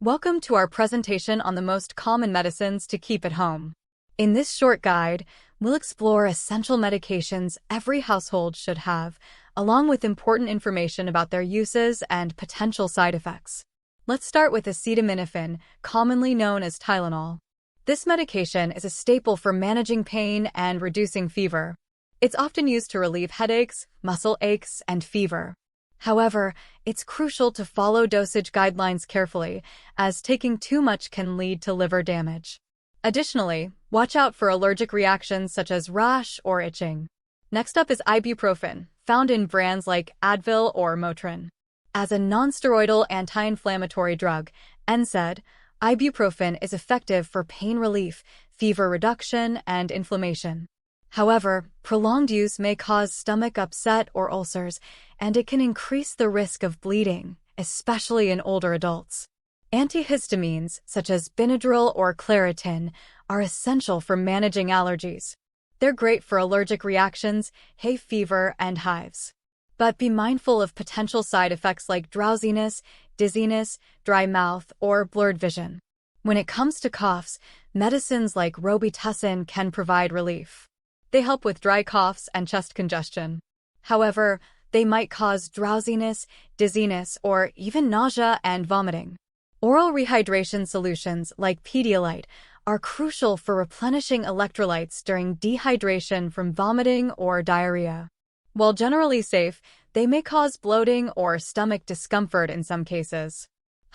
Welcome to our presentation on the most common medicines to keep at home. In this short guide, we'll explore essential medications every household should have, along with important information about their uses and potential side effects. Let's start with acetaminophen, commonly known as Tylenol. This medication is a staple for managing pain and reducing fever. It's often used to relieve headaches, muscle aches, and fever. However, it's crucial to follow dosage guidelines carefully, as taking too much can lead to liver damage. Additionally, watch out for allergic reactions such as rash or itching. Next up is ibuprofen, found in brands like Advil or Motrin. As a nonsteroidal anti-inflammatory drug, NSAID, ibuprofen is effective for pain relief, fever reduction, and inflammation. However, prolonged use may cause stomach upset or ulcers, and it can increase the risk of bleeding, especially in older adults. Antihistamines, such as Benadryl or Claritin, are essential for managing allergies. They're great for allergic reactions, hay fever, and hives. But be mindful of potential side effects like drowsiness, dizziness, dry mouth, or blurred vision. When it comes to coughs, medicines like Robitussin can provide relief. They help with dry coughs and chest congestion. However, they might cause drowsiness, dizziness, or even nausea and vomiting. Oral rehydration solutions like Pedialyte are crucial for replenishing electrolytes during dehydration from vomiting or diarrhea. While generally safe, they may cause bloating or stomach discomfort in some cases.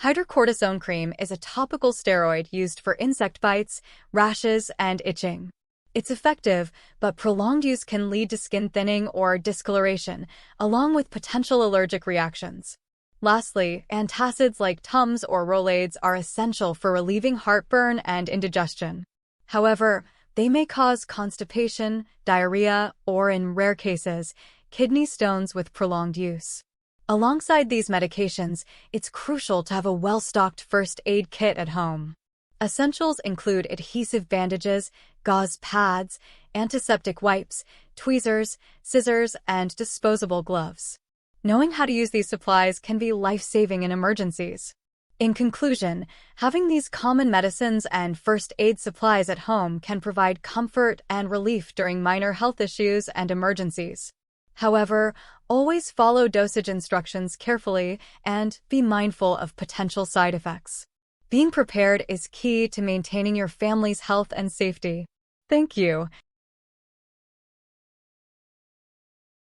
Hydrocortisone cream is a topical steroid used for insect bites, rashes, and itching. It's effective, but prolonged use can lead to skin thinning or discoloration, along with potential allergic reactions. Lastly, antacids like Tums or Rolaids are essential for relieving heartburn and indigestion. However, they may cause constipation, diarrhea, or in rare cases, kidney stones with prolonged use. Alongside these medications, it's crucial to have a well-stocked first aid kit at home. Essentials include adhesive bandages, gauze pads, antiseptic wipes, tweezers, scissors, and disposable gloves. Knowing how to use these supplies can be life-saving in emergencies. In conclusion, having these common medicines and first aid supplies at home can provide comfort and relief during minor health issues and emergencies. However, always follow dosage instructions carefully and be mindful of potential side effects. Being prepared is key to maintaining your family's health and safety. Thank you.